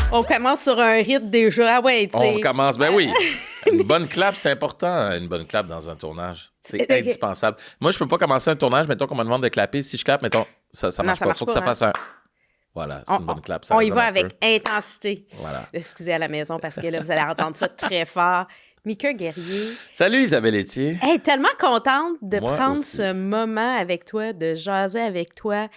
On commence sur un rythme déjà. Ah ouais, tu sais. On commence, ben oui. Une bonne clap, c'est important, une bonne clap dans un tournage. C'est indispensable. Moi, je peux pas commencer un tournage, mettons qu'on me demande de clapper. Si je clappe, mettons, ça marche pas. Faut que ça fasse un... Voilà, c'est une bonne clap. On y va avec intensité. Voilà. Excusez à la maison parce que là, vous allez entendre ça très fort. Mika Guerrier. Salut Isabelle Etier. Hey, tellement contente de Moi prendre aussi. ce moment avec toi, de jaser avec toi.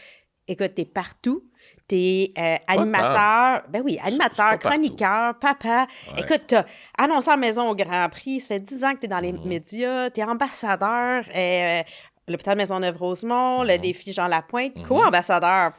Écoute, t'es partout. T'es animateur, ben oui, animateur, chroniqueur, papa. Ouais. Écoute, t'as annoncé en maison au Grand Prix, ça fait 10 ans que t'es dans les médias, t'es ambassadeur, l'hôpital Maisonneuve-Rosemont, le défi Jean Lapointe, co-ambassadeur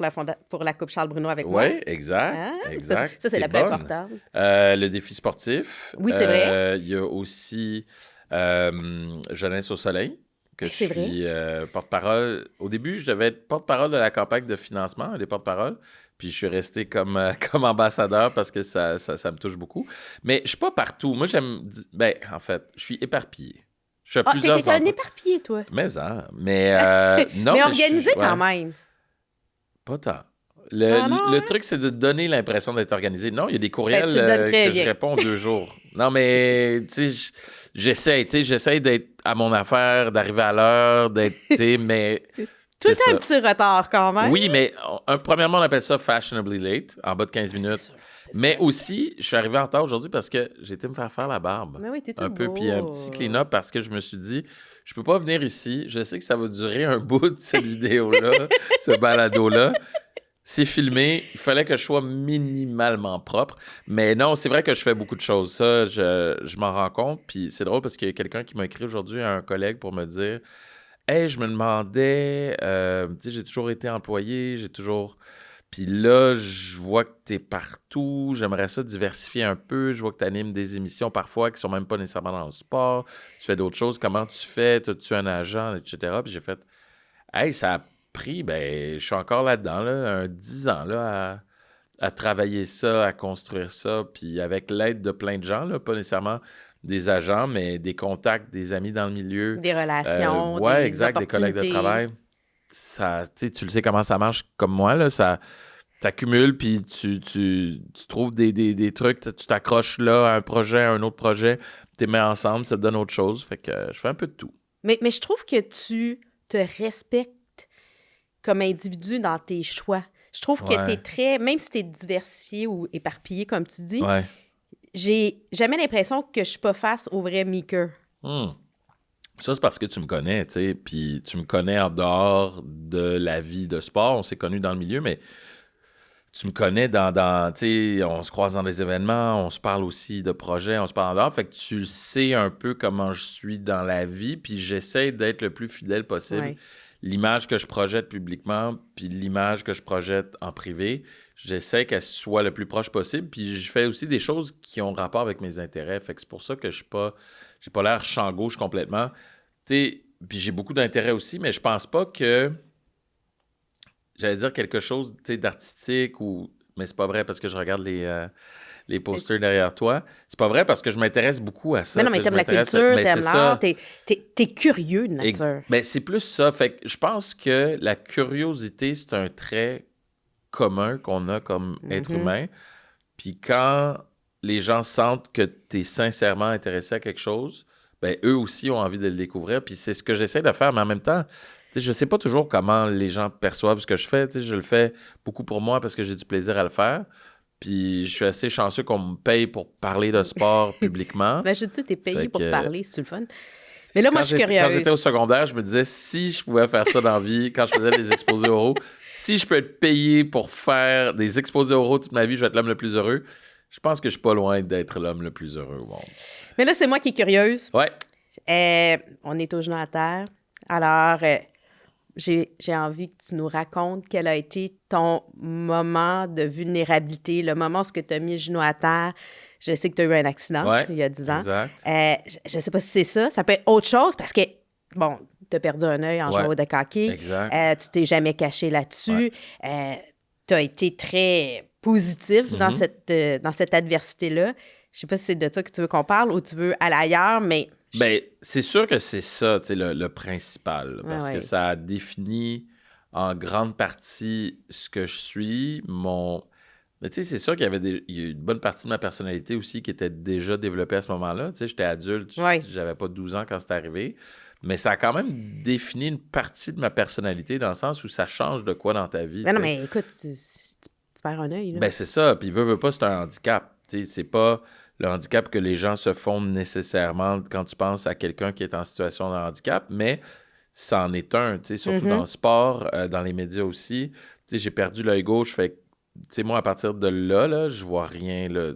pour la Coupe Charles-Bruno avec moi. Oui, exact, exact. Ça, c'est la plus importante. Le défi sportif. Oui, c'est vrai. Il y a aussi Jeunesse au soleil, que je suis porte-parole. Au début, je devais être porte-parole de la campagne de financement, des porte-paroles. Puis je suis resté comme ambassadeur parce que ça me touche beaucoup. Mais je suis pas partout. Moi, en fait, je suis éparpillé. Je fais plusieurs t'es un éparpillé, toi. Mais non, mais organisé quand même. Pas tant. Le truc, c'est de donner l'impression d'être organisé. Non, il y a des courriels que je réponds 2 jours. Non, mais tu sais, j'essaie d'être à mon affaire, d'arriver à l'heure, mais... Tout un petit retard quand même. Oui, mais premièrement, on appelle ça fashionably late, en bas de 15 minutes. C'est mais sûr. aussi, je suis arrivé en retard aujourd'hui parce que j'ai été me faire la barbe. Mais oui, t'es tout un peu, beau. puis un petit clean-up parce que je me suis dit, je peux pas venir ici. Je sais que ça va durer un bout de cette vidéo-là, ce balado-là. C'est filmé. Il fallait que je sois minimalement propre. Mais non, c'est vrai que je fais beaucoup de choses. Ça, je m'en rends compte. Puis c'est drôle parce qu'il y a quelqu'un qui m'a écrit aujourd'hui, un collègue, pour me dire... Hey, je me demandais, tu sais, j'ai toujours été employé, Puis là, je vois que t'es partout, j'aimerais ça diversifier un peu, je vois que t'animes des émissions parfois qui sont même pas nécessairement dans le sport, tu fais d'autres choses, comment tu fais, t'as-tu un agent, etc. Puis j'ai fait, hey, ça a pris, je suis encore là-dedans, là, 10 ans, là, à travailler ça, à construire ça, puis avec l'aide de plein de gens, là, pas nécessairement des agents, mais des contacts, des amis dans le milieu. Des relations, ouais, des exact, des collègues de travail. Ça, tu le sais comment ça marche comme moi, là, ça t'accumules, puis tu trouves des trucs, tu t'accroches là à un projet, à un autre projet, tu les mets ensemble, ça te donne autre chose. Fait que je fais un peu de tout. Mais je trouve que tu te respectes comme individu dans tes choix. Je trouve que t'es très... Même si t'es diversifié ou éparpillé, comme tu dis, j'ai jamais l'impression que je suis pas face au vrai Mika. Ça, c'est parce que tu me connais, tu sais, puis tu me connais en dehors de la vie de sport. On s'est connus dans le milieu, mais tu me connais dans tu sais, on se croise dans des événements, on se parle aussi de projets, on se parle en dehors. Fait que tu sais un peu comment je suis dans la vie, puis j'essaie d'être le plus fidèle possible. Ouais. L'image que je projette publiquement, puis l'image que je projette en privé, j'essaie qu'elle soit le plus proche possible. Puis je fais aussi des choses qui ont rapport avec mes intérêts. Fait que c'est pour ça que j'ai pas l'air champ gauche complètement. Tu sais, puis j'ai beaucoup d'intérêts aussi, mais je pense pas que j'allais dire quelque chose, tu sais, d'artistique ou... Mais c'est pas vrai parce que je regarde les posters derrière toi. C'est pas vrai parce que je m'intéresse beaucoup à ça. Mais non, mais t'aimes la culture, t'aimes l'art, t'es curieux de nature. C'est plus ça. Fait que je pense que la curiosité, c'est un trait commun qu'on a comme être humain. Puis quand les gens sentent que t'es sincèrement intéressé à quelque chose, eux aussi ont envie de le découvrir. Puis c'est ce que j'essaie de faire, mais en même temps... Tu sais, je sais pas toujours comment les gens perçoivent ce que je fais. Tu sais, je le fais beaucoup pour moi parce que j'ai du plaisir à le faire. Puis je suis assez chanceux qu'on me paye pour parler de sport publiquement. Imagine-tu, t'es payé pour parler, c'est le fun. Mais là, moi, je suis curieuse. Quand j'étais au secondaire, je me disais, si je pouvais faire ça dans la vie, quand je faisais des exposés oraux, si je peux être payé pour faire des exposés oraux toute ma vie, je vais être l'homme le plus heureux. Je pense que je suis pas loin d'être l'homme le plus heureux au monde. Mais là, c'est moi qui est curieuse. Ouais. On est au genou à terre. Alors... J'ai envie que tu nous racontes quel a été ton moment de vulnérabilité, le moment où tu as mis le genou à terre. Je sais que tu as eu un accident il y a 10 ans. Exact. Je ne sais pas si c'est ça. Ça peut être autre chose parce que, bon, tu as perdu un œil en jouant au deck hockey. Exact. Tu t'es jamais caché là-dessus. Tu as été très positif dans cette adversité-là. Je sais pas si c'est de ça que tu veux qu'on parle ou tu veux aller ailleurs, mais... c'est sûr que c'est ça, tu sais, le principal. Parce que ça définit en grande partie ce que je suis, Mais tu sais, c'est sûr qu'il y avait il y a une bonne partie de ma personnalité aussi qui était déjà développée à ce moment-là. Tu sais, j'étais adulte, Ouais. j'avais pas 12 ans quand c'est arrivé. Mais ça a quand même défini une partie de ma personnalité dans le sens où ça change de quoi dans ta vie. Mais non, tu sais. mais écoute, tu perds un œil, là. Ben, c'est ça. Puis, veut pas, c'est un handicap. Tu sais, c'est pas le handicap que les gens se font nécessairement quand tu penses à quelqu'un qui est en situation de handicap, mais c'en est un, tu sais, surtout dans le sport, dans les médias aussi. Tu sais, j'ai perdu l'œil gauche, fait que, tu sais, moi, à partir de là, je vois rien, là,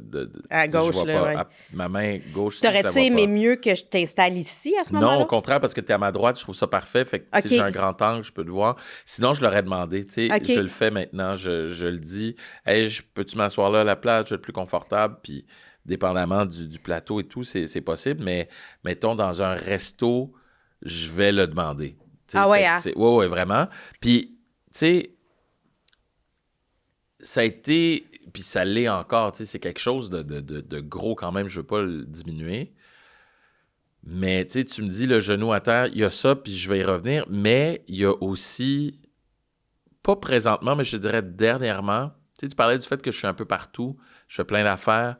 À tu sais, je gauche, vois là, pas. ouais. Ma main gauche, je la T'aurais-tu vois aimé pas. mieux que je t'installe ici à ce Non, moment-là? au contraire, parce que tu es à ma droite, je trouve ça parfait. Fait que, tu sais, OK. j'ai un grand angle, je peux te voir. Sinon, je l'aurais demandé, tu sais, OK. je le fais maintenant, je le dis. Hey, peux-tu m'asseoir là à la place, je vais être plus confortable, puis dépendamment du plateau et tout, c'est possible, mais mettons, dans un resto, je vais le demander. Tu sais, Ah ouais, fait que hein? ouais, vraiment. Puis, tu sais, ça a été, puis ça l'est encore, tu sais, c'est quelque chose de gros quand même, je veux pas le diminuer. Mais tu sais, tu me dis le genou à terre, il y a ça, puis je vais y revenir, mais il y a aussi, pas présentement, mais je te dirais dernièrement, tu sais, tu parlais du fait que je suis un peu partout, je fais plein d'affaires,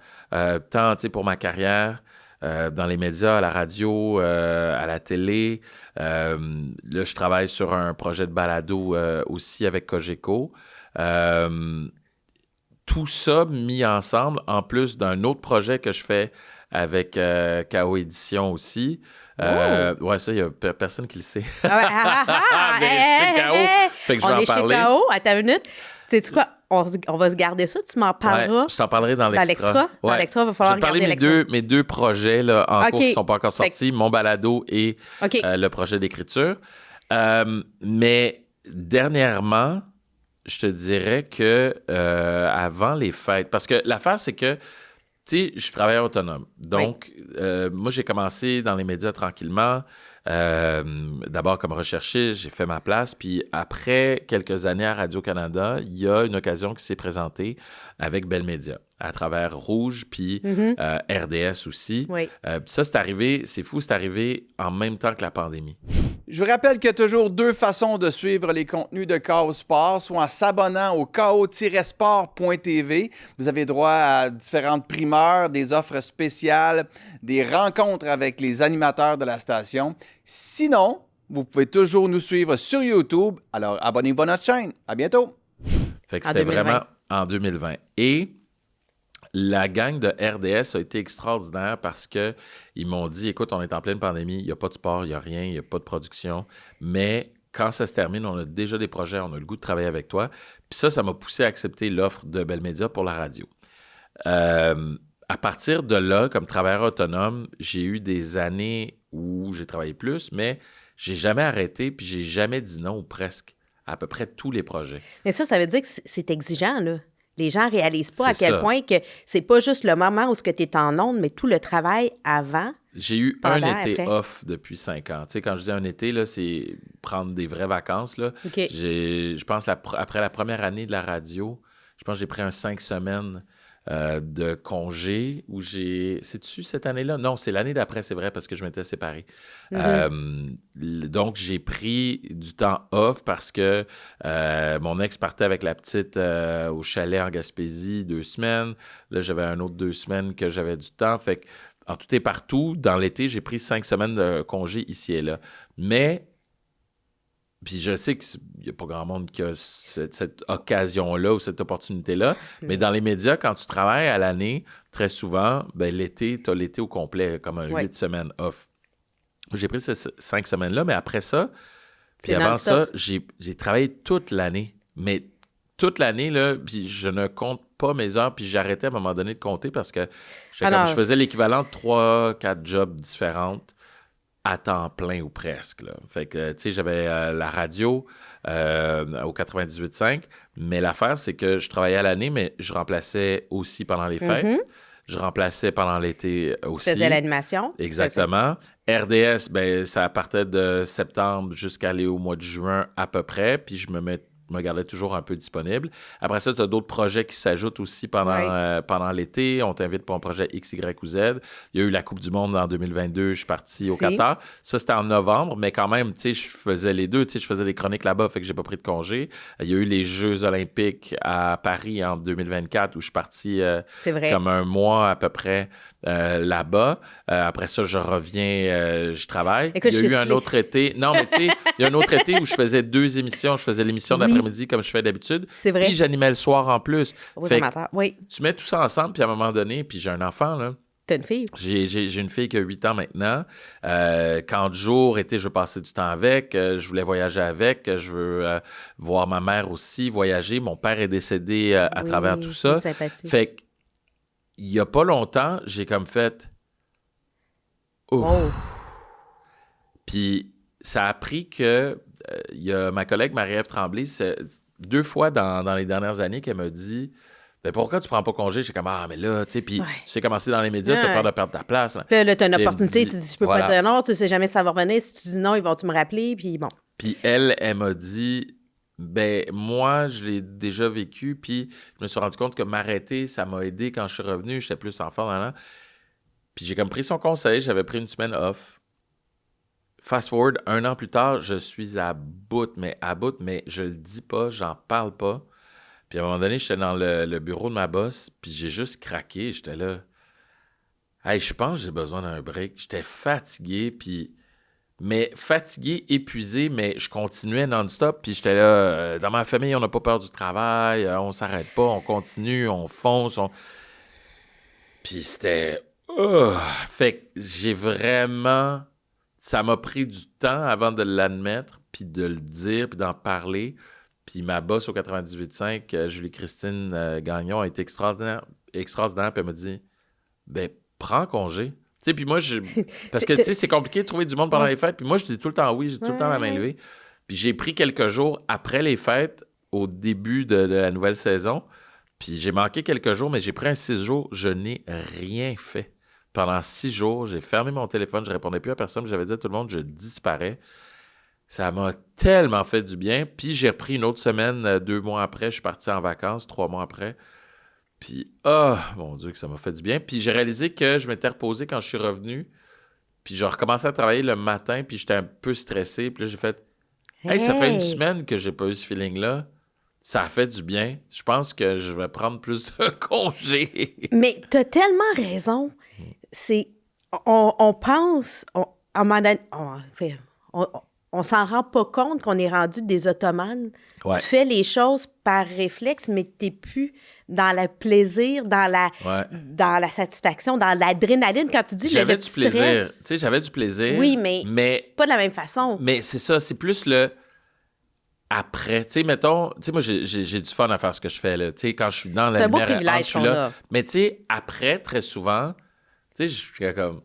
tant, tu sais, pour ma carrière, dans les médias, à la radio, à la télé. Là, je travaille sur un projet de balado aussi avec Cogeco. Tout ça mis ensemble, en plus d'un autre projet que je fais avec KO Édition aussi. Ouais, ça, il n'y a personne qui le sait. Ah ouais, Mais je fais KO, fait que je vais on en est parler. chez KO, attends une minute. Sais-tu quoi? On va se garder ça, tu m'en parleras. Ouais, je t'en parlerai dans l'extra. Dans Ouais. l'extra, il va Je falloir vais te parler regarder mes l'extra. mes deux projets là, en OK. cours qui ne sont pas encore sortis, mon balado et OK. le projet d'écriture. Mais dernièrement, je te dirais que avant les fêtes, parce que l'affaire, c'est que, tu sais, je suis travailleur autonome. Donc, moi, j'ai commencé dans les médias tranquillement. D'abord comme recherchiste, j'ai fait ma place. Puis après quelques années à Radio-Canada, il y a une occasion qui s'est présentée avec Bell Media, à travers Rouge, puis RDS aussi. Oui. Puis ça, c'est arrivé, c'est fou, c'est arrivé en même temps que la pandémie. Je vous rappelle qu'il y a toujours deux façons de suivre les contenus de KO Sport, soit en s'abonnant au ko-sport.tv. Vous avez droit à différentes primeurs, des offres spéciales, des rencontres avec les animateurs de la station. Sinon, vous pouvez toujours nous suivre sur YouTube. Alors, abonnez-vous à notre chaîne. À bientôt! Fait que En c'était 2020. vraiment en 2020. Et la gang de RDS a été extraordinaire parce qu'ils m'ont dit, écoute, on est en pleine pandémie, il n'y a pas de sport, il n'y a rien, il n'y a pas de production, mais quand ça se termine, on a déjà des projets, on a le goût de travailler avec toi. Puis ça m'a poussé à accepter l'offre de Bell Media pour la radio. À partir de là, comme travailleur autonome, j'ai eu des années où j'ai travaillé plus, mais j'ai jamais arrêté, puis j'ai jamais dit non, ou presque, à peu près tous les projets. Mais ça veut dire que c'est exigeant, là. Les gens réalisent pas à C'est quel ça. point que c'est pas juste le moment où tu es en onde, mais tout le travail avant. J'ai eu Pendant, un été après. off depuis 5 ans. Tu sais, quand je dis un été, là, c'est prendre des vraies vacances. Là. OK. Je pense après la première année de la radio, je pense que j'ai pris un 5 semaines de congé où j'ai... C'est-tu cette année-là? Non, c'est l'année d'après, c'est vrai, parce que je m'étais séparé. Donc, j'ai pris du temps off parce que mon ex partait avec la petite au chalet en Gaspésie 2 semaines. Là, j'avais un autre 2 semaines que j'avais du temps. Fait que, en tout et partout, dans l'été, j'ai pris 5 semaines de congé ici et là. Mais... Puis je sais qu'il n'y a pas grand monde qui a cette occasion-là ou cette opportunité-là, mais dans les médias, quand tu travailles à l'année, très souvent, ben l'été, tu as l'été au complet, comme un 8 semaines off. J'ai pris ces 5 semaines-là, mais après ça, puis C'est avant non-stop. ça, j'ai travaillé toute l'année. Mais toute l'année, là, puis je ne compte pas mes heures, puis j'arrêtais à un moment donné de compter parce que Alors, je faisais l'équivalent de 3-4 jobs différentes à temps plein ou presque. Là. Fait que, tu sais, j'avais la radio au 98.5, mais l'affaire, c'est que je travaillais à l'année, mais je remplaçais aussi pendant les fêtes. Je remplaçais pendant l'été Tu aussi. faisais l'animation. Exactement. RDS, ben, ça partait de septembre jusqu'à aller au mois de juin à peu près, puis je me me gardais toujours un peu disponible. Après ça, tu as d'autres projets qui s'ajoutent aussi pendant l'été. On t'invite pour un projet X, Y ou Z. Il y a eu la Coupe du Monde en 2022. Je suis parti au Qatar. Ça, c'était en novembre, mais quand même, tu sais, je faisais les deux. Tu sais, je faisais des chroniques là-bas, fait que j'ai pas pris de congé. Il y a eu les Jeux olympiques à Paris en 2024 où je suis parti comme un mois à peu près là-bas. Après ça, je reviens, je travaille. Écoute, il y a eu un autre été. Non, mais tu sais, il y a un autre été où je faisais 2 émissions. Je faisais l'émission d'après-midi comme je fais d'habitude. C'est vrai. Puis j'animais le soir en plus. Fait tu mets tout ça ensemble, puis à un moment donné, puis j'ai un enfant, là. T'as une fille? J'ai une fille qui a 8 ans maintenant. Quand jour, été, je veux passer du temps avec. Je voulais voyager avec. Je veux voir ma mère aussi, voyager. Mon père est décédé à travers tout ça. Fait que, il n'y a pas longtemps, j'ai comme fait... Ouf. Oh. Puis ça a pris que... Il y a ma collègue Marie-Ève Tremblay, 2 fois dans les dernières années, qu'elle m'a dit... Ben pourquoi tu prends pas congé? J'ai comme, mais là, tu sais, puis tu sais comment c'est dans les médias, t'as peur de perdre ta place. Là, t'as une opportunité, tu dis, je peux pas dire non, tu sais jamais si ça va revenir. Si tu dis non, ils vont-tu me rappeler, puis bon. Puis elle m'a dit, ben moi, je l'ai déjà vécu, puis je me suis rendu compte que m'arrêter, ça m'a aidé quand je suis revenu, j'étais plus en forme. Puis j'ai comme pris son conseil, j'avais pris une semaine off. Fast forward, 1 an plus tard, je suis à bout, mais je le dis pas, j'en parle pas. Puis à un moment donné, j'étais dans le bureau de ma boss, puis j'ai juste craqué. J'étais là. Hey, je pense que j'ai besoin d'un break. J'étais fatigué, mais fatigué, épuisé, mais je continuais non-stop. Puis j'étais là, dans ma famille, on n'a pas peur du travail, on s'arrête pas, on continue, on fonce. Puis c'était... Fait que j'ai vraiment... Ça m'a pris du temps avant de l'admettre, puis de le dire, puis d'en parler. Puis ma boss au 98.5, Julie-Christine Gagnon, a été extraordinaire. Puis elle m'a dit, ben, prends congé. Tu sais, puis moi, parce que, tu sais, c'est compliqué de trouver du monde pendant les fêtes. Puis moi, je dis tout le temps oui, j'ai tout le temps la main levée. Puis j'ai pris quelques jours après les fêtes, au début de la nouvelle saison. Puis j'ai manqué quelques jours, mais j'ai pris un 6 jours. Je n'ai rien fait. Pendant 6 jours, j'ai fermé mon téléphone, je répondais plus à personne. J'avais dit à tout le monde, je disparais. Ça m'a tellement fait du bien. Puis j'ai repris une autre semaine, 2 mois après. Je suis parti en vacances, 3 mois après. Puis, mon Dieu, que ça m'a fait du bien. Puis j'ai réalisé que je m'étais reposé quand je suis revenu. Puis j'ai recommencé à travailler le matin, puis j'étais un peu stressé. Puis là, j'ai fait, hey, ça fait 1 semaine que j'ai pas eu ce feeling-là. Ça a fait du bien. Je pense que je vais prendre plus de congés. Mais t'as tellement raison. C'est... On pense... à un moment donné... On s'en rend pas compte qu'on est rendu des ottomanes. Ouais. Tu fais les choses par réflexe, mais tu n'es plus dans le plaisir, dans la satisfaction, dans l'adrénaline. Quand tu dis j'avais le du stress, plaisir. Tu sais, j'avais du plaisir. Oui, mais pas de la même façon. Mais c'est ça, c'est plus le après. Tu sais, mettons, tu sais, moi, j'ai du fun à faire ce que je fais, là. Tu sais, quand je suis dans la lumière, c'est un beau privilège qu'on a. Mais tu sais, après, très souvent, tu sais, je suis comme,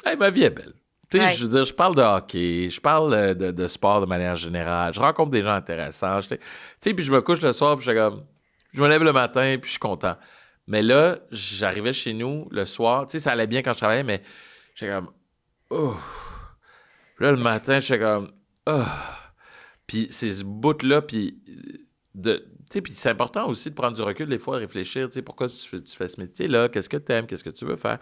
hey, ma vie est belle. Tu sais, je veux dire, je parle de hockey, je parle de sport de manière générale, je rencontre des gens intéressants, tu sais, puis je me couche le soir, puis je me lève le matin, puis je suis content. Mais là, j'arrivais chez nous le soir, tu sais, ça allait bien quand je travaillais, mais j'étais comme, Puis là, le matin, j'étais comme, Puis c'est ce bout-là, puis puis c'est important aussi de prendre du recul des fois, de réfléchir, tu sais, pourquoi tu fais ce métier-là, qu'est-ce que tu aimes, qu'est-ce que tu veux faire.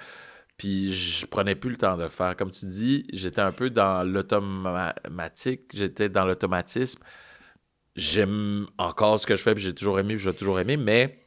Puis je prenais plus le temps de le faire. Comme tu dis, j'étais un peu dans l'automatique, j'étais dans l'automatisme. J'aime encore ce que je fais, puis j'ai toujours aimé, puis je vais toujours aimer, mais...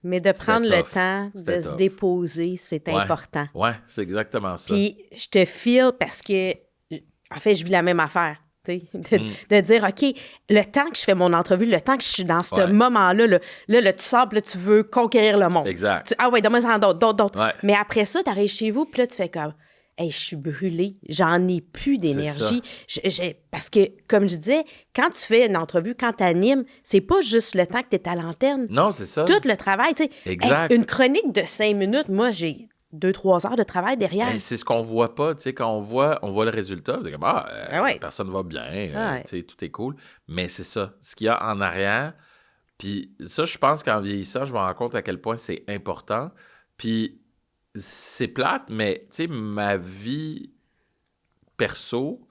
Mais de prendre le temps de se déposer, c'est important. Ouais, c'est exactement ça. Puis je te file parce que, en fait, je vis la même affaire. De dire, OK, le temps que je fais mon entrevue, le temps que je suis dans ce moment-là, là, tu sors, puis là, tu veux conquérir le monde. Exact. Donne-moi d'autres. Ouais. Mais après ça, tu arrives chez vous, puis là, tu fais comme, hey, je suis brûlée, j'en ai plus d'énergie. Parce que, comme je disais, quand tu fais une entrevue, quand tu animes, c'est pas juste le temps que tu es à l'antenne. Non, c'est ça. Tout le travail, tu sais. Exact. Une chronique de 5 minutes, moi, j'ai 2-3 heures de travail derrière. Ben, c'est ce qu'on voit pas, tu sais, quand on voit le résultat, c'est comme, personne va bien, tu sais, tout est cool. Mais c'est ça, ce qu'il y a en arrière, puis ça, je pense qu'en vieillissant, je me rends compte à quel point c'est important. Puis c'est plate, mais tu sais, ma vie perso,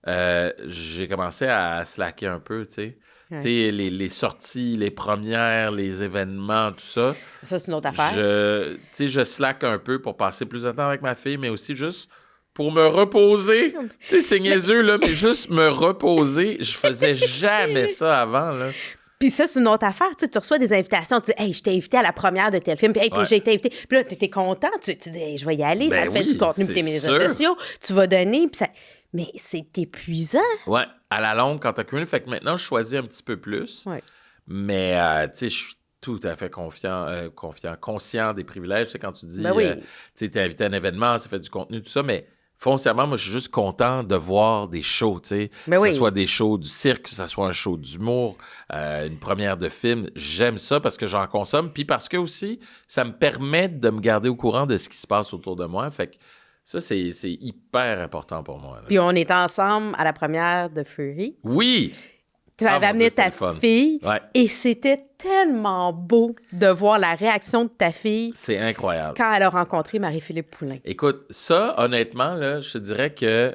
j'ai commencé à slacker un peu, tu sais. Ouais. Tu sais, les sorties, les premières, les événements, tout ça. Ça, c'est une autre affaire. Tu sais, je slack un peu pour passer plus de temps avec ma fille, mais aussi juste pour me reposer. Tu sais, c'est niaiseux, là, mais juste me reposer. Je faisais jamais ça avant, là. Puis ça, c'est une autre affaire. Tu sais, tu reçois des invitations. Tu dis, hey, je t'ai invité à la première de tel film. Puis, hey, puis Ouais. j'ai été invité. Puis là, tu étais content. Tu dis, hey, je vais y aller. Ça Ben te fait oui, du contenu pour tes c'est médias sûr. sociaux. Tu vas donner. Puis ça... Mais c'est épuisant. Ouais, à la longue, quand t'as cumulé. Fait que maintenant, je choisis un petit peu plus. Ouais. Mais, tu sais, je suis tout à fait conscient des privilèges. Tu sais, quand tu dis, Ben oui. tu sais, t'es invité à un événement, ça fait du contenu, tout ça, mais foncièrement, moi, je suis juste content de voir des shows, tu sais. Ben que oui. ce soit des shows du cirque, que ce soit un show d'humour, une première de film. J'aime ça parce que j'en consomme, puis parce que aussi, ça me permet de me garder au courant de ce qui se passe autour de moi. Fait que ça, c'est hyper important pour moi, là. Puis on était ensemble à la première de Fury. Oui! Tu Ah, avais mon amené Dieu, c'était ta le fun. fille. Ouais. Et c'était tellement beau de voir la réaction de ta fille C'est incroyable. quand elle a rencontré Marie-Philippe Poulain. Écoute, ça, honnêtement, là, je te dirais que...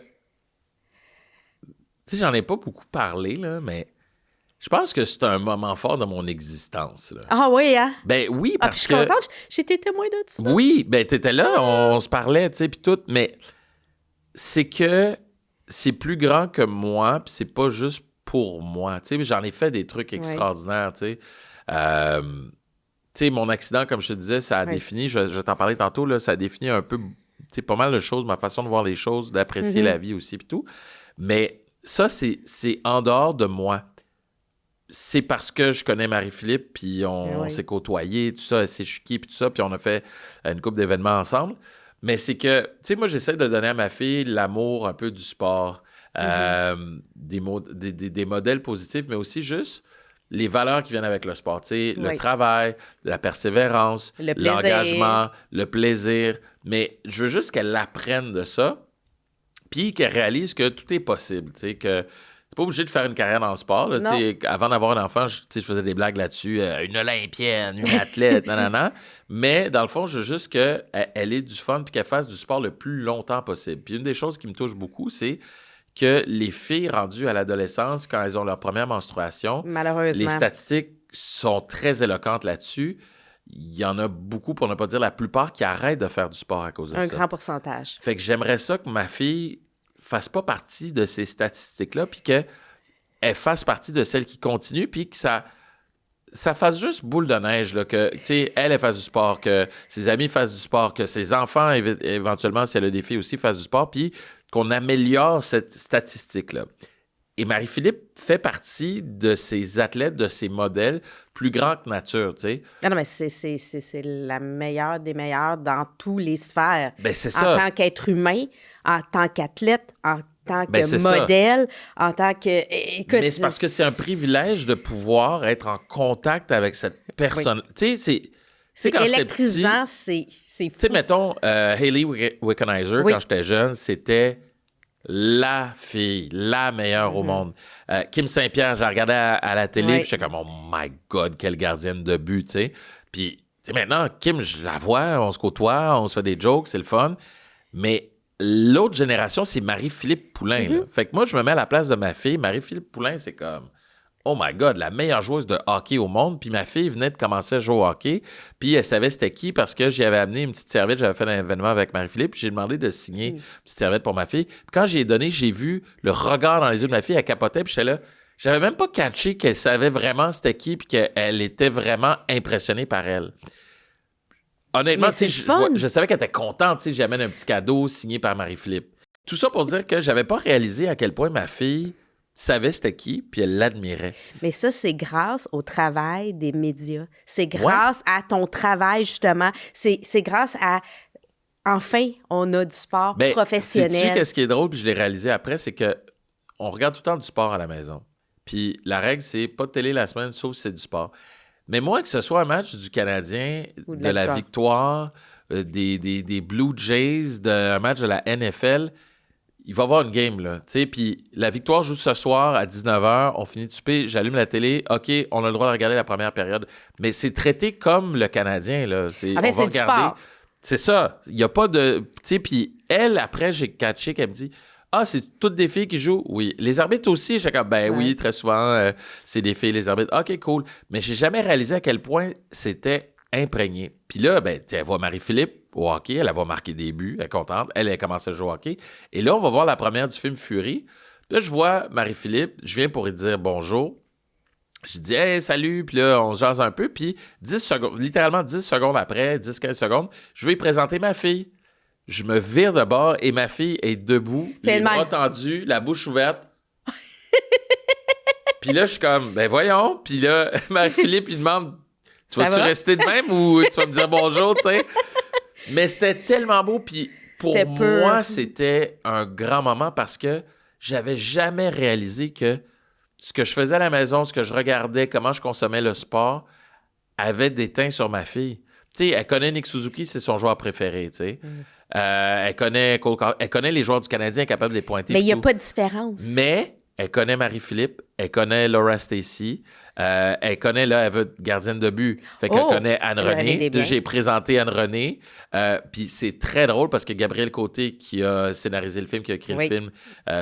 Tu sais, j'en ai pas beaucoup parlé, là, mais je pense que c'est un moment fort de mon existence, là. Ah oui, hein? Ben oui, Ah, puis parce je suis que... contente. J'étais témoin de ça. Oui, ben t'étais là, on se parlait, tu sais, puis tout, mais c'est que c'est plus grand que moi, puis c'est pas juste pour moi, tu sais, j'en ai fait des trucs extraordinaires, tu sais. Tu sais, mon accident, comme je te disais, ça a Ouais. défini, je vais t'en parler tantôt, là, ça a défini un peu, tu sais, pas mal de choses, ma façon de voir les choses, d'apprécier la vie aussi, puis tout. Mais ça, c'est en dehors de moi. C'est parce que je connais Marie-Philippe, puis on oui. s'est côtoyés, tout ça, elle s'est chuquée, puis tout ça, puis on a fait une couple d'événements ensemble. Mais c'est que, tu sais, moi, j'essaie de donner à ma fille l'amour un peu du sport, des modèles positifs, mais aussi juste les valeurs qui viennent avec le sport. Tu sais, le Oui. travail, la persévérance, Le plaisir. l'engagement, le plaisir. Mais je veux juste qu'elle apprenne de ça, puis qu'elle réalise que tout est possible, tu sais, que t'es pas obligé de faire une carrière dans le sport. Là, tu sais, avant d'avoir un enfant, je faisais des blagues là-dessus. Une olympienne, une athlète, nanana. Mais dans le fond, je veux juste qu'elle ait du fun puis qu'elle fasse du sport le plus longtemps possible. Puis une des choses qui me touche beaucoup, c'est que les filles rendues à l'adolescence, quand elles ont leur première menstruation, Malheureusement. les statistiques sont très éloquentes là-dessus. Il y en a beaucoup, pour ne pas dire la plupart, qui arrêtent de faire du sport à cause de Un ça. grand pourcentage. Fait que j'aimerais ça que ma fille fasse pas partie de ces statistiques-là, puis qu'elle fasse partie de celles qui continuent, puis que ça fasse juste boule de neige, là, que, tu sais, elle fasse du sport, que ses amis fassent du sport, que ses enfants, éventuellement, si elle a des filles aussi, fassent du sport, puis qu'on améliore cette statistique-là. Et Marie-Philippe fait partie de ces athlètes, de ces modèles plus grands que nature, tu sais. Non, mais c'est la meilleure des meilleures dans tous les sphères. Ben, c'est En ça. tant qu'être humain, en tant qu'athlète, en tant que Ben, c'est ça. modèle, en tant que... Écoute, Mais c'est parce que c'est un privilège de pouvoir être en contact avec cette personne. Tu sais, C'est quand j'étais électrisant, petit, c'est fou. tu sais, mettons, Hayley Wickenheiser, Oui. quand j'étais jeune, c'était la fille, la meilleure au monde. Kim Saint-Pierre, je la regardais à la télé, Oui. puis j'étais comme, oh my God, quelle gardienne de but, tu sais. Puis, tu sais, maintenant, Kim, je la vois, on se côtoie, on se fait des jokes, c'est le fun. Mais l'autre génération, c'est Marie-Philippe Poulain, là. Fait que moi, je me mets à la place de ma fille. Marie-Philippe Poulain, c'est comme... Oh my God, la meilleure joueuse de hockey au monde. Puis ma fille venait de commencer à jouer au hockey. Puis elle savait c'était qui parce que j'y avais amené une petite serviette. J'avais fait un événement avec Marie-Philippe. Puis j'ai demandé de signer une petite serviette pour ma fille. Puis quand j'ai donné, j'ai vu le regard dans les yeux de ma fille. Elle capotait. Puis j'étais là. J'avais même pas catché qu'elle savait vraiment c'était qui. Puis qu'elle était vraiment impressionnée par elle. Honnêtement, Mais tu sais, c'est le fun. je savais qu'elle était contente. Tu sais, j'amène un petit cadeau signé par Marie-Philippe. Tout ça pour dire que j'avais pas réalisé à quel point ma fille savait c'était qui, puis elle l'admirait. Mais ça, c'est grâce au travail des médias. C'est grâce à ton travail, justement. C'est grâce à... Enfin, on a du sport Ben, professionnel. sais-tu qu'est-ce qui est drôle, puis je l'ai réalisé après, c'est que on regarde tout le temps du sport à la maison. Puis la règle, c'est pas de télé la semaine, sauf si c'est du sport. Mais moi, que ce soit un match du Canadien, Ou de la victoire, des Blue Jays, un match de la NFL, il va y avoir une game, là. Tu sais, puis la victoire joue ce soir à 19h, on finit de souper, j'allume la télé, OK, on a le droit de regarder la première période. Mais c'est traité comme le Canadien, là. Ah ben, on va c'est du regarder. sport. C'est ça. Il n'y a pas de... Tu sais, puis elle, après, j'ai catché qu'elle me dit... Ah, c'est toutes des filles qui jouent? Oui. Les arbitres aussi, j'étais comme, ben oui, très souvent, c'est des filles, les arbitres. OK, cool. Mais j'ai jamais réalisé à quel point c'était imprégné. Puis là, ben, elle voit Marie-Philippe au hockey, elle va marquer des buts, elle est contente, elle a commencé à jouer au hockey. Et là, on va voir la première du film Fury. Puis là, je vois Marie-Philippe, je viens pour lui dire bonjour. Je dis, hey, salut, puis là, on se jase un peu, puis 10 secondes, littéralement 10 secondes après, 10-15 secondes, je vais lui présenter ma fille. Je me vire de bord et ma fille est debout, les bras tendus, la bouche ouverte. Puis là, je suis comme, ben voyons. Puis là, Marie-Philippe, il demande, tu vas-tu rester de même ou tu vas me dire bonjour, tu sais? Mais c'était tellement beau, puis pour moi, c'était un grand moment parce que j'avais jamais réalisé que ce que je faisais à la maison, ce que je regardais, comment je consommais le sport, avait des teints sur ma fille. Tu sais, elle connaît Nick Suzuki, c'est son joueur préféré, tu sais. Elle connaît les joueurs du Canadien, capables de les pointer. Mais il n'y a pas de différence. Mais elle connaît Marie-Philippe, elle connaît Laura Stacey, elle connaît, là, elle veut être gardienne de but. Fait qu'elle connaît Anne-Renée. J'ai présenté Anne-Renée. Puis c'est très drôle parce que Gabriel Côté, qui a scénarisé le film, qui a écrit le film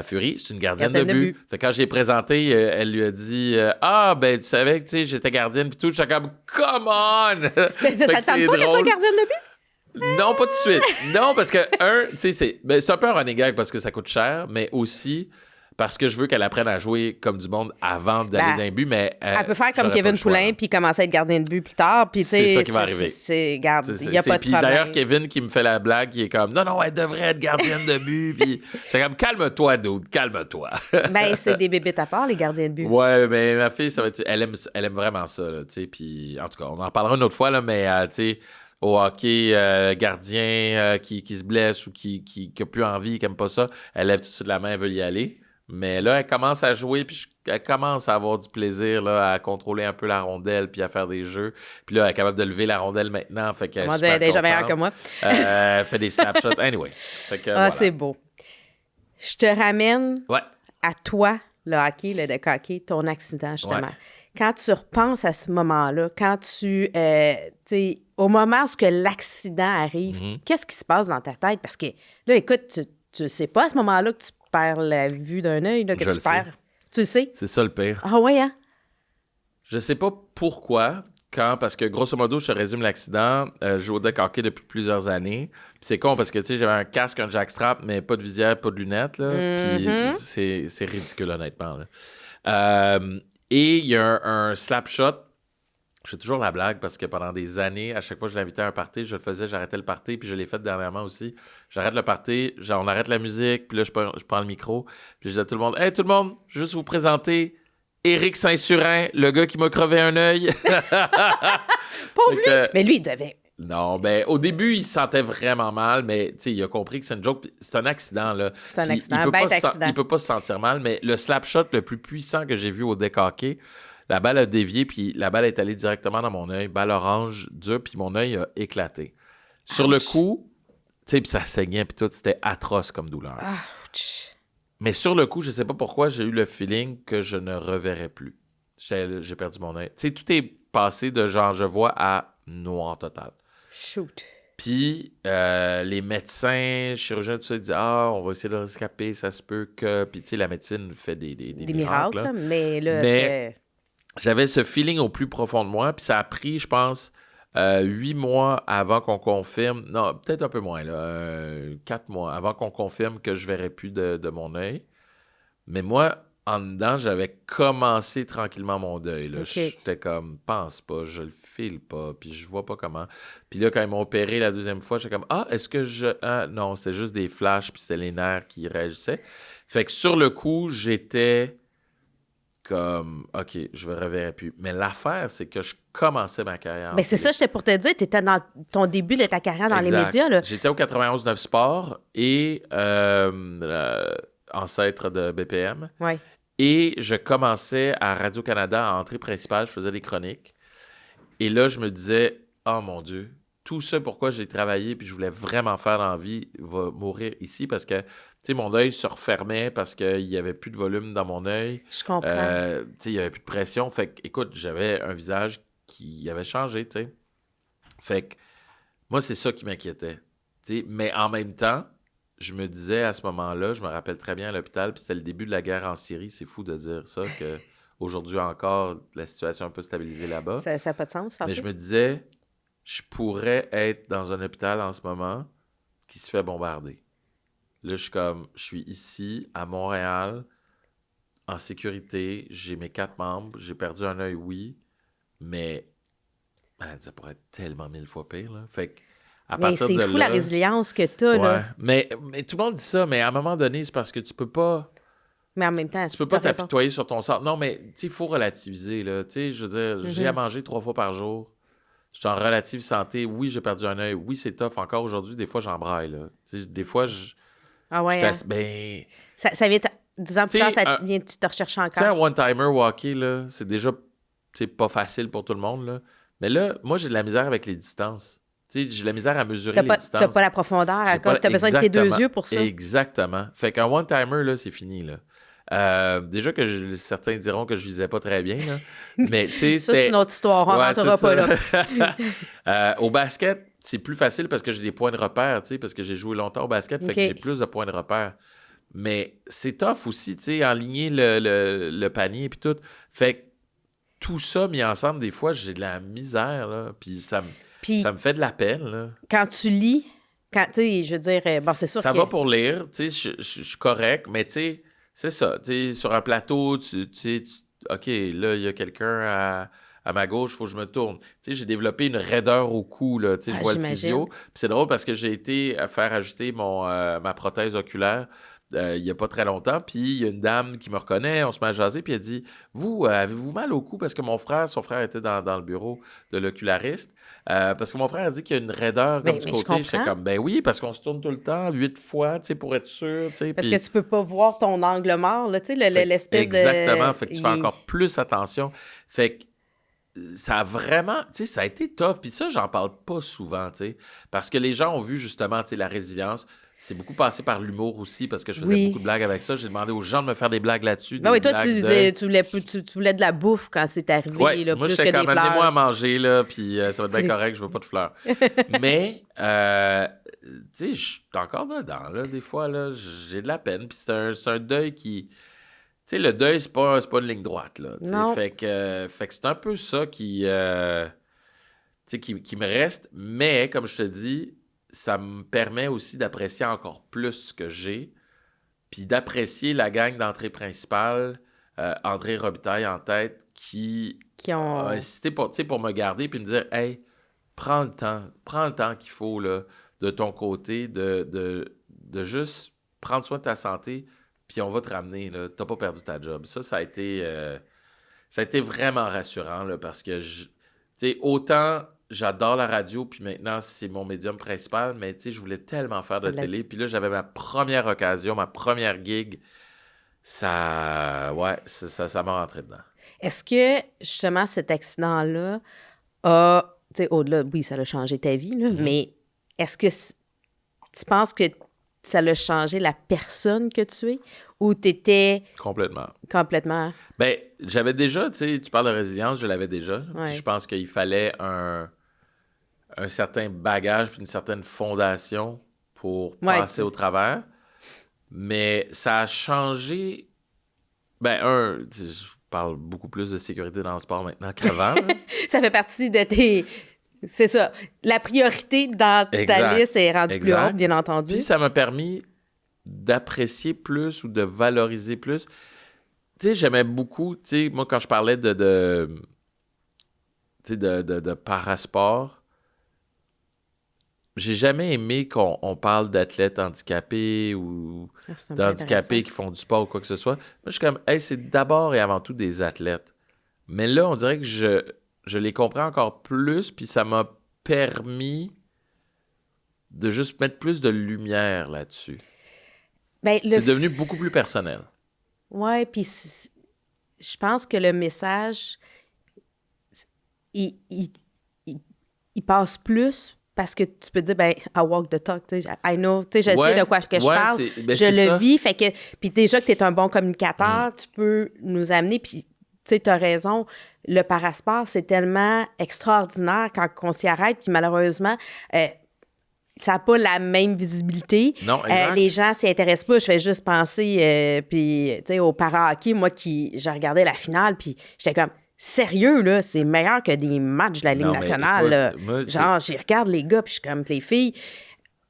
Fury, c'est une gardienne de but. Fait que quand j'ai présenté, elle lui a dit ah, ben, tu savais que, tu sais, j'étais gardienne, puis tout. J'étais comme, come on! Mais ça ne tente pas qu'elle soit gardienne de but? Non, pas tout de suite. Non, parce que, tu sais, c'est un peu un running gag parce que ça coûte cher, mais aussi parce que je veux qu'elle apprenne à jouer comme du monde avant d'aller dans un but, mais... elle peut faire comme Kevin Poulin puis commencer à être gardien de but plus tard, puis tu sais... C'est ça qui va arriver. Il n'y a pas de problème. D'ailleurs, Kevin qui me fait la blague, qui est comme, non, elle devrait être gardienne de but, puis c'est comme, calme-toi, dude, calme-toi. Ben, c'est des bébites à part, les gardiens de but. Ouais, mais ma fille, ça va être... elle aime vraiment ça, tu sais, puis en tout cas, on en parlera une autre fois, là, mais, tu sais... Au hockey, gardien qui se blesse ou qui a plus envie, qui n'aime pas ça, elle lève tout de suite la main, elle veut y aller. Mais là, elle commence à jouer, puis elle commence à avoir du plaisir là, à contrôler un peu la rondelle, puis à faire des jeux. Puis là, elle est capable de lever la rondelle maintenant. Fait qu'elle est super déjà meilleure que moi. Elle fait des snapshots. Anyway. Fait que, voilà. C'est beau. Je te ramène à toi, le hockey, le deck hockey, ton accident, justement. Ouais. Quand tu repenses à ce moment-là, quand tu sais, au moment où l'accident arrive, qu'est-ce qui se passe dans ta tête? Parce que là, écoute, tu sais pas à ce moment-là que tu perds la vue d'un œil, que tu perds. Tu le sais? C'est ça le pire. Ah ouais, hein? Je sais pas pourquoi, parce que grosso modo, je te résume l'accident. Je joue au deck hockey depuis plusieurs années. Puis c'est con parce que tu sais, j'avais un casque, un jackstrap, mais pas de visière, pas de lunettes. Là. Puis c'est ridicule, honnêtement. Là. Et il y a un slap shot. Je fais toujours la blague parce que pendant des années, à chaque fois que je l'invitais à un party, je le faisais, j'arrêtais le party, puis je l'ai fait dernièrement aussi. J'arrête le party, on arrête la musique, puis là, je prends le micro, puis je dis à tout le monde, « Hey, tout le monde, juste vous présenter Éric Saint-Surin, le gars qui m'a crevé un œil. » Pauvre lui! Mais lui, il devait... Non, ben au début, il se sentait vraiment mal, mais il a compris que c'est une joke. C'est un accident, là. C'est un accident, un bête accident. Il peut pas se sentir mal, mais le slap shot le plus puissant que j'ai vu au deck hockey, la balle a dévié, puis la balle est allée directement dans mon œil, balle orange dure, puis mon œil a éclaté. Sur le coup, tu sais, puis ça saignait, puis tout, c'était atroce comme douleur. Ouch. Mais sur le coup, je sais pas pourquoi, j'ai eu le feeling que je ne reverrais plus. J'ai perdu mon œil. Tu sais, tout est passé de genre je vois à noir total. Shoot. Puis les médecins, chirurgiens, tout ça, ils disent « Ah, on va essayer de le rescaper, ça se peut que... » Puis tu sais, la médecine fait des miracles. Là. Mais là, j'avais ce feeling au plus profond de moi, puis ça a pris, je pense, 8 mois avant qu'on confirme... Non, peut-être un peu moins, là, 4 mois avant qu'on confirme que je ne verrais plus de mon œil. Mais moi, en dedans, j'avais commencé tranquillement mon deuil. Là. Okay. J'étais comme, pense pas, je le file pas, puis je vois pas comment. Puis là, quand ils m'ont opéré la deuxième fois, j'étais comme, est-ce que je... non, c'était juste des flashs, puis c'était les nerfs qui réagissaient. Fait que sur le coup, j'étais comme, OK, je ne reverrai plus. Mais l'affaire, c'est que je commençais ma carrière. Mais c'est ça, j'étais pour te dire, tu étais dans ton début de ta carrière dans les médias. Là. J'étais au 91.9 Sport et ancêtre de BPM. Ouais. Et je commençais à Radio-Canada, à entrée principale, je faisais des chroniques. Et là, je me disais, oh mon Dieu, tout ça pourquoi j'ai travaillé puis je voulais vraiment faire dans la vie va mourir ici parce que, tu sais, mon œil se refermait parce qu'il n'y avait plus de volume dans mon œil. Je comprends. Tu sais, il n'y avait plus de pression. Fait que, écoute, j'avais un visage qui avait changé, tu sais. Fait que, moi, c'est ça qui m'inquiétait. Tu sais, mais en même temps, je me disais à ce moment-là, je me rappelle très bien à l'hôpital, puis c'était le début de la guerre en Syrie. C'est fou de dire ça, qu'aujourd'hui encore, la situation est un peu stabilisée là-bas. Ça n'a pas de sens, en Mais fait. je me disais, je pourrais être dans un hôpital en ce moment qui se fait bombarder. Là, je suis ici, à Montréal, en sécurité, j'ai mes 4 membres, j'ai perdu un œil, oui, mais man, ça pourrait être tellement 1000 fois pire, là. Fait que, à Mais partir c'est de fou là, la résilience que tu as, ouais, là. mais tout le monde dit ça, mais à un moment donné, c'est parce que tu peux pas Mais en même temps, pas t'as raison. t'apitoyer sur ton sort. Non, mais tu sais, il faut relativiser, là. Tu sais, je veux dire, j'ai à manger 3 fois par jour. Je suis en relative santé. Oui, j'ai perdu un œil. Oui, c'est tough. Encore aujourd'hui, des fois, j'en braille, là. Tu sais, des fois, Ah ouais, hein? ben... Ça vient... 10 ans plus tard, T'sais, ça vient tu te rechercher Tu sais, un encore. one-timer walker, là, c'est déjà, tu sais, pas facile pour tout le monde, là. Mais là, moi, j'ai de la misère avec les distances. Tu sais, j'ai de la misère à mesurer les distances. T'as pas la profondeur. J'ai pas- T'as besoin de tes deux Exactement. yeux pour ça. Exactement. Fait qu'un one-timer, là, c'est fini, là. Déjà que certains diront que je visais pas très bien, là. Mais, tu sais, Ça, c'est une autre histoire. On Ouais, rentrera c'est pas là. Au basket, c'est plus facile parce que j'ai des points de repère, tu sais, parce que j'ai joué longtemps au basket, fait que OK. j'ai plus de points de repère. Mais c'est tough aussi, tu sais, enligner le panier et tout. Fait que tout ça mis ensemble, des fois, j'ai de la misère, là. Puis Puis ça me fait de la peine, là. quand tu lis, tu sais, je veux dire, bon, c'est sûr Ça que... va pour lire, tu sais, je suis correct, mais tu sais, c'est ça, tu sais, sur un plateau, OK, là, il y a quelqu'un à ma gauche, il faut que je me tourne. Tu sais, j'ai développé une raideur au cou, là, tu sais, je vois le j'imagine. physio. Puis c'est drôle parce que j'ai été faire ajouter ma prothèse oculaire il n'y a pas très longtemps, puis il y a une dame qui me reconnaît, on se met à jaser, puis elle dit « Vous, avez-vous mal au cou? » Parce que son frère était dans le bureau de l'oculariste. Parce que mon frère a dit qu'il y a une raideur comme Mais du je côté. J'étais comprends. comme, ben oui, parce qu'on se tourne tout le temps, 8 fois, tu sais, pour être sûr, tu sais. Parce puis- que tu peux pas voir ton angle mort, là, tu sais, Fait- l'espèce Exactement, de... fait que tu fais encore plus attention. Fait que ça a vraiment, tu sais, ça a été tough. Puis ça, j'en parle pas souvent, tu sais, parce que les gens ont vu justement, tu sais, la résilience. C'est beaucoup passé par l'humour aussi, parce que je faisais Oui. beaucoup de blagues avec ça. J'ai demandé aux gens de me faire des blagues là-dessus. Ben des oui, toi, blagues tu, de- disais, tu voulais de la bouffe quand c'est arrivé, Ouais, là, moi, plus j'étais que des comme, amenez-moi à fleurs. manger, là, puis ça va être bien Tu- correct, je veux pas de fleurs. Mais, tu sais, je suis encore dedans, là, des fois, là, j'ai de la peine. Puis c'est un deuil qui... Tu sais, le deuil, c'est pas une ligne droite, là. tu sais. Non. Fait que c'est un peu ça qui me reste. Mais, comme je te dis, ça me permet aussi d'apprécier encore plus ce que j'ai, puis d'apprécier la gang d'entrée principale, André Robitaille en tête, qui Qui ont... a insisté pour me garder puis me dire « Hey, prends le temps qu'il faut là, de ton côté, de juste prendre soin de ta santé, puis on va te ramener, là. T'as pas perdu ta job. » Ça a été vraiment rassurant, là, parce que, tu sais, autant j'adore la radio, puis maintenant, c'est mon médium principal, mais tu sais, je voulais tellement faire de télé, puis là, j'avais ma première occasion, ma première gig. Ça m'a rentré dedans. Est-ce que, justement, cet accident-là a... Tu sais, au-delà, oui, ça a changé ta vie, là, mais est-ce que tu penses que ça a changé la personne que tu es ou tu étais Complètement. complètement... Ben, j'avais déjà, tu sais, tu parles de résilience, je l'avais déjà. Ouais. Puis je pense qu'il fallait un certain bagage puis une certaine fondation pour Ouais, passer au travers. Mais ça a changé. Ben, tu sais, je parle beaucoup plus de sécurité dans le sport maintenant qu'avant. là. Ça fait partie de tes... C'est ça. La priorité dans ta Exact. liste est rendue plus Exact. haute, bien entendu. Puis ça m'a permis d'apprécier plus ou de valoriser plus. Tu sais, j'aimais beaucoup, tu sais, moi, quand je parlais de parasport, j'ai jamais aimé qu'on parle d'athlètes handicapés ou C'est un peu d'handicapés intéressant. qui font du sport ou quoi que ce soit. Moi, je suis comme, hey, c'est d'abord et avant tout des athlètes. Mais là, on dirait que je les comprends encore plus, puis ça m'a permis de juste mettre plus de lumière là-dessus. Ben, C'est devenu beaucoup plus personnel. Ouais, puis je pense que le message, il passe plus parce que tu peux dire, ben, I walk the talk, tu sais, I know, tu sais, je sais de quoi que je parle, ben, je c'est le ça. vis, fait que, puis déjà que tu es un bon communicateur, tu peux nous amener, puis tu sais, tu as raison, le parasport, c'est tellement extraordinaire quand on s'y arrête, puis malheureusement, ça n'a pas la même visibilité. Non, exact. Les gens s'y intéressent pas. Je fais juste penser puis, tu sais, au para-hockey, moi, j'ai regardé la finale, puis j'étais comme, sérieux, là, c'est meilleur que des matchs de la Ligue Non, mais nationale. écoute, là. moi, Genre, j'y regarde les gars, puis je suis comme, les filles,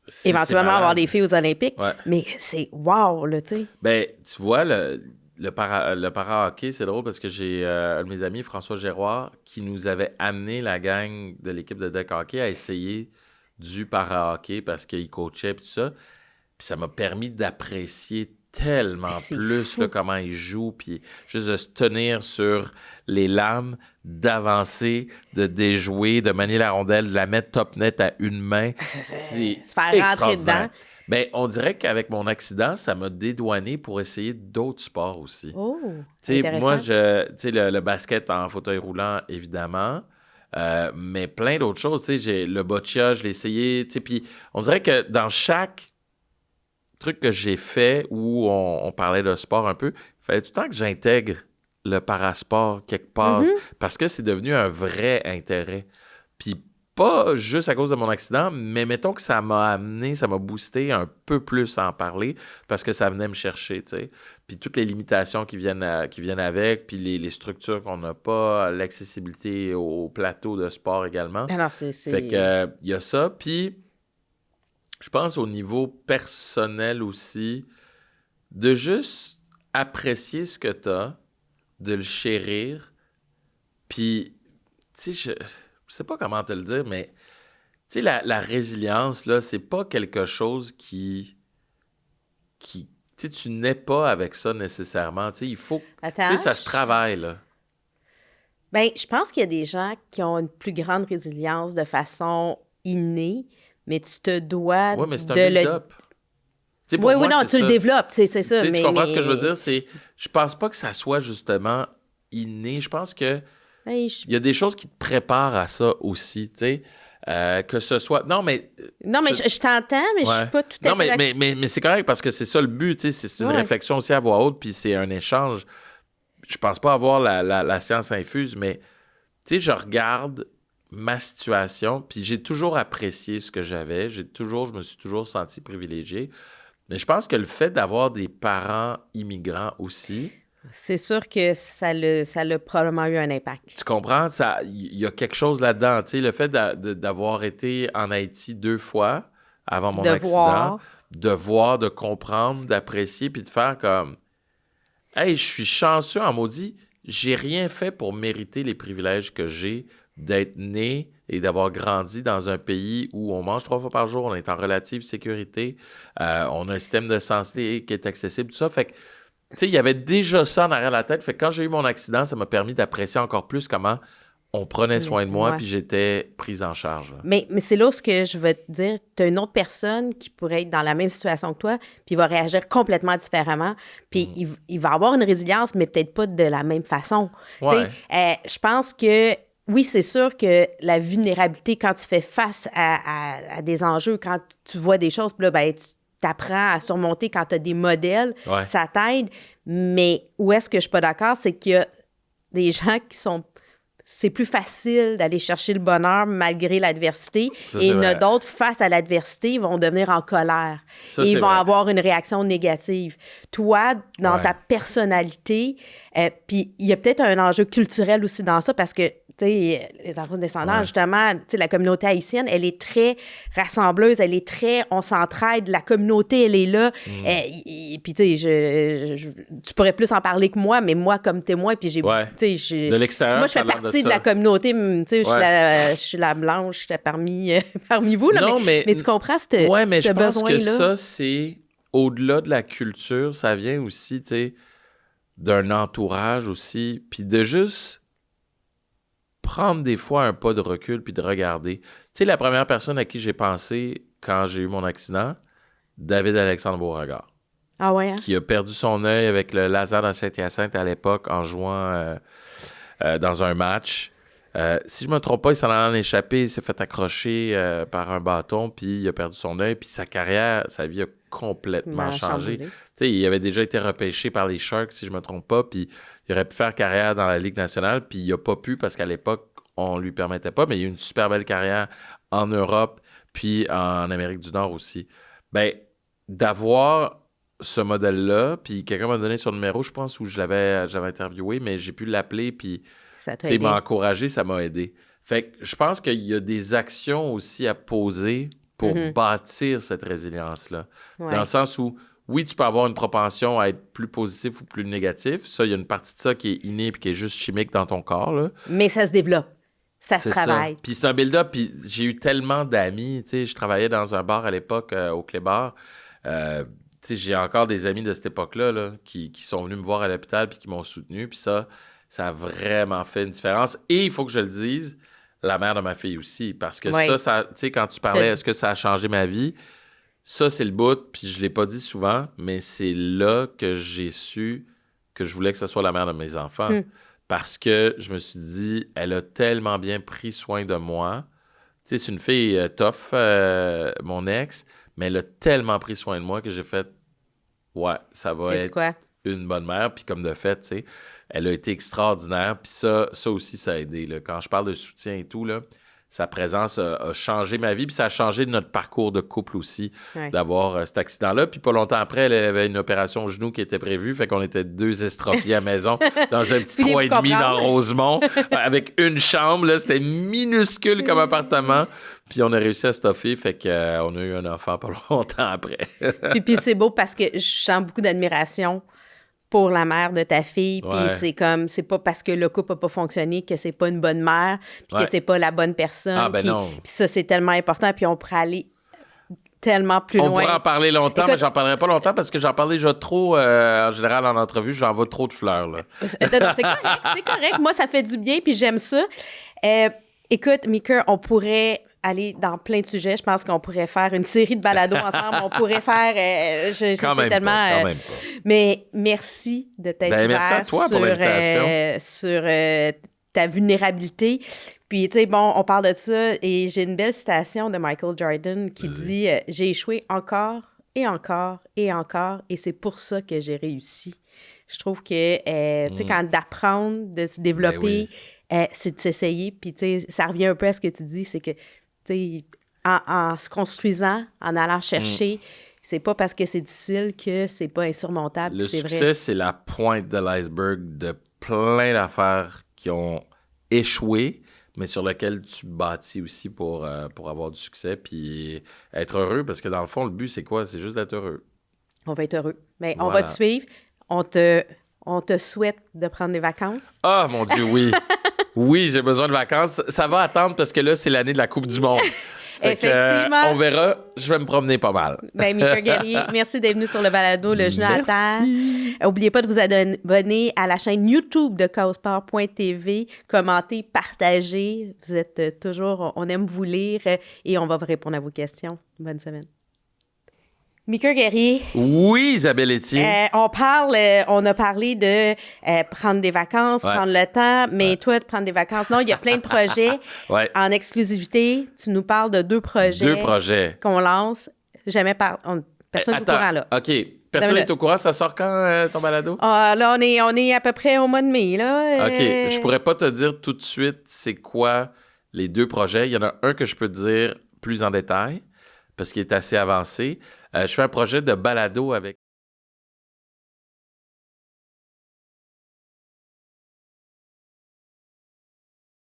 c'est éventuellement malade. avoir des filles aux Olympiques, Ouais. mais c'est wow, là, tu sais. Ben, tu vois, le para-hockey, c'est drôle parce que j'ai un de mes amis, François Géroir, qui nous avait amené la gang de l'équipe de deck hockey à essayer du para-hockey parce qu'il coachait et tout ça. Puis ça m'a permis d'apprécier tellement Ben, c'est plus fou. là, comment ils jouent, puis juste de se tenir sur les lames, d'avancer, de déjouer, de manier la rondelle, de la mettre top net à une main. C'est Se faire rentrer extraordinaire. dedans. Ben, on dirait qu'avec mon accident, ça m'a dédouané pour essayer d'autres sports aussi. Oh, Tu sais, intéressant. moi, tu sais, le basket en fauteuil roulant, évidemment, mais plein d'autres choses. Tu sais, le boccia, je l'ai essayé. Tu sais, puis on dirait que dans chaque truc que j'ai fait où on parlait de sport un peu, il fallait tout le temps que j'intègre le parasport quelque part parce que c'est devenu un vrai intérêt. Puis pas juste à cause de mon accident, mais mettons que ça m'a amené, ça m'a boosté un peu plus à en parler parce que ça venait me chercher, tu sais. Puis toutes les limitations qui viennent avec, puis les structures qu'on n'a pas, l'accessibilité au plateau de sport également. Alors, c'est... Fait que il y a ça. Puis je pense au niveau personnel aussi, de juste apprécier ce que tu as, de le chérir. Puis, tu sais, je sais pas comment te le dire, mais tu sais, la résilience, là, c'est pas quelque chose qui tu sais, tu n'es pas avec ça nécessairement. Tu sais, il faut... Tu sais, ça se travaille, là. Ben, je pense qu'il y a des gens qui ont une plus grande résilience de façon innée, mais tu te dois Oui, mais c'est un de le... build-up. Tu sais, pour Oui, moi, non, c'est tu le ça. développes, c'est ça. Tu sais, mais, tu comprends mais... ce que je veux dire? C'est, je pense pas que ça soit justement inné. Je pense que Hey, il y a des choses qui te préparent à ça aussi, tu sais. Que ce soit... Non, mais... Non, mais je t'entends, mais je Ouais. suis pas tout à Non, fait mais c'est correct parce que c'est ça le but, tu sais. C'est une Ouais. réflexion aussi à voix haute, puis c'est un échange. Je pense pas avoir la science infuse, mais tu sais, je regarde ma situation, puis j'ai toujours apprécié ce que j'avais. Je me suis toujours senti privilégié. Mais je pense que le fait d'avoir des parents immigrants aussi, C'est sûr que ça l'a probablement eu un impact. tu comprends? Il y a quelque chose là-dedans. Tu sais, le fait d'avoir été en Haïti 2 fois avant mon De accident, voir. de voir, de comprendre, d'apprécier, puis de faire comme « Hey, je suis chanceux en maudit, j'ai rien fait pour mériter les privilèges que j'ai d'être né et d'avoir grandi dans un pays où on mange 3 fois par jour, on est en relative sécurité, on a un système de santé qui est accessible, tout ça. » Fait que tu sais, il y avait déjà ça en arrière de la tête. Fait que quand j'ai eu mon accident, ça m'a permis d'apprécier encore plus comment on prenait soin de moi, Ouais. puis j'étais prise en charge. Là. Mais c'est là où ce que je veux te dire, tu as une autre personne qui pourrait être dans la même situation que toi, puis il va réagir complètement différemment, puis il va avoir une résilience, mais peut-être pas de la même façon. Ouais. Tu sais, je pense que, oui, c'est sûr que la vulnérabilité, quand tu fais face à des enjeux, quand tu vois des choses, puis là, ben, tu t'apprends à surmonter quand tu as des modèles, Ouais. ça t'aide, mais où est-ce que je suis pas d'accord, c'est qu'il y a des gens qui sont... C'est plus facile d'aller chercher le bonheur malgré l'adversité. Ça, Et c'est il y en a vrai. d'autres, face à l'adversité, ils vont devenir en colère. Ça, et c'est ils vont vrai. avoir une réaction négative. Toi, dans Ouais. ta personnalité, puis il y a peut-être un enjeu culturel aussi dans ça parce que, tu sais, les afro-descendants, Ouais. justement, tu sais, la communauté haïtienne, elle est très rassembleuse, elle est très, on s'entraide, la communauté, elle est là. Puis, tu sais, tu pourrais plus en parler que moi, mais moi, comme témoin, puis j'ai, Ouais. tu sais, De l'extérieur, moi, je ça fais a l'air de partie de ça. la communauté, tu sais, Ouais. je suis la blanche parmi vous, là, Non, mais tu comprends ce Ouais, mais je pense besoin-là? que ça, c'est au-delà de la culture, ça vient aussi, tu sais, d'un entourage aussi, puis de juste prendre des fois un pas de recul puis de regarder. Tu sais, la première personne à qui j'ai pensé quand j'ai eu mon accident, David Alexandre Beauregard, Ah ouais, hein? qui a perdu son œil avec le laser dans Saint-Hyacinthe à l'époque en jouant dans un match. Si je me trompe pas, il s'en allait en échapper, il s'est fait accrocher par un bâton, puis il a perdu son œil, puis sa carrière, sa vie a complètement changé. Chamboulé. Tu sais, il avait déjà été repêché par les Sharks, si je me trompe pas, puis il aurait pu faire carrière dans la Ligue nationale, puis il a pas pu parce qu'à l'époque, on lui permettait pas, mais il a eu une super belle carrière en Europe, puis en Amérique du Nord aussi. Ben, d'avoir ce modèle-là, puis quelqu'un m'a donné son numéro, je pense, où j'avais interviewé, mais j'ai pu l'appeler, puis Ça t'a il m'a aidé. encouragé, ça m'a aidé. Fait que je pense qu'il y a des actions aussi à poser pour bâtir cette résilience-là. Ouais. Dans le sens où, oui, tu peux avoir une propension à être plus positif ou plus négatif. Ça, il y a une partie de ça qui est innée et qui est juste chimique dans ton corps, là. Mais ça se développe. Ça se C'est travaille. ça. Puis c'est un build-up, puis j'ai eu tellement d'amis, tu sais, je travaillais dans un bar à l'époque, au Clébar. Tu sais, j'ai encore des amis de cette époque-là, là, qui sont venus me voir à l'hôpital puis qui m'ont soutenu, puis ça a vraiment fait une différence. Et il faut que je le dise, la mère de ma fille aussi, parce que Oui. ça tu sais, quand tu parlais, est-ce que ça a changé ma vie? Ça, c'est le bout, puis je l'ai pas dit souvent, mais c'est là que j'ai su que je voulais que ce soit la mère de mes enfants. Parce que je me suis dit, elle a tellement bien pris soin de moi. Tu sais, c'est une fille tough, mon ex, mais elle a tellement pris soin de moi que j'ai fait, ouais, ça va Sais-tu être quoi? une bonne mère. Puis comme de fait, tu sais, elle a été extraordinaire. Puis ça aussi, ça a aidé, là. Quand je parle de soutien et tout, là, sa présence a changé ma vie. Puis ça a changé notre parcours de couple aussi, Ouais. d'avoir cet accident-là. Puis pas longtemps après, elle avait une opération au genou qui était prévue. Fait qu'on était 2 estropiés à la maison dans un petit Puis 3,5 dans comprendre. Rosemont avec une chambre. Là, c'était minuscule comme appartement. Puis on a réussi à stuffer. Fait qu'on a eu un enfant pas longtemps après. Puis c'est beau parce que je sens beaucoup d'admiration pour la mère de ta fille. Puis Ouais. c'est pas parce que le couple n'a pas fonctionné que c'est pas une bonne mère, puis Ouais. que c'est pas la bonne personne. Ah, ben puis, non. puis ça, c'est tellement important. Puis on pourrait aller tellement plus On loin. pourrait en parler longtemps, Écoute- mais j'en parlerai pas longtemps parce que j'en parle déjà trop, en général, en entrevue. J'en vois trop de fleurs, là. Non, c'est correct, c'est correct. Moi, ça fait du bien, puis j'aime ça. Écoute, Mika, on pourrait aller dans plein de sujets. Je pense qu'on pourrait faire une série de balados ensemble. On pourrait faire... je Quand sais même tellement... pas, quand même pas. Mais merci de t'être Ben, ouvert merci à toi pour sur, l'invitation. sur ta vulnérabilité. Puis, tu sais, bon, on parle de ça, et j'ai une belle citation de Michael Jordan qui dit « J'ai échoué encore et encore et encore, et c'est pour ça que j'ai réussi. » Je trouve que, tu sais, quand d'apprendre, de se développer, c'est de s'essayer. Puis, tu sais, ça revient un peu à ce que tu dis, c'est que, tu sais, en se construisant, en allant chercher, c'est pas parce que c'est difficile que c'est pas insurmontable. Le puis c'est succès, vrai. c'est la pointe de l'iceberg de plein d'affaires qui ont échoué, mais sur lesquelles tu bâtis aussi pour avoir du succès puis être heureux. Parce que dans le fond, le but, c'est quoi? C'est juste d'être heureux. On va être heureux. Mais on Voilà. va te suivre. On te souhaite de prendre des vacances. Ah, mon Dieu, oui. Oui, j'ai besoin de vacances. Ça va attendre parce que là, c'est l'année de la Coupe du Monde. Fait que, Effectivement. on verra. Je vais me promener pas mal. Ben, Mika Guerrier, merci d'être venu sur le balado, le genou à terre. Merci. N'oubliez pas de vous abonner à la chaîne YouTube de causport.tv. Commentez, partagez. Vous êtes toujours, on aime vous lire, et on va vous répondre à vos questions. Bonne semaine. Mika Guerrier, Oui, Isabelle Etier. on a parlé de prendre des vacances, Ouais. prendre le temps, mais toi, de prendre des vacances, non, il y a plein de projets. Ouais. En exclusivité, tu nous parles de 2 projets. 2 projets. Qu'on lance. Jamais personne n'est au courant, là. OK. Personne Là, n'est au courant. Ça sort quand, ton balado? Ah, là, on est à peu près au mois de mai, là. OK. Je pourrais pas te dire tout de suite c'est quoi les 2 projets. Il y en a un que je peux te dire plus en détail parce qu'il est assez avancé. Je fais un projet de balado avec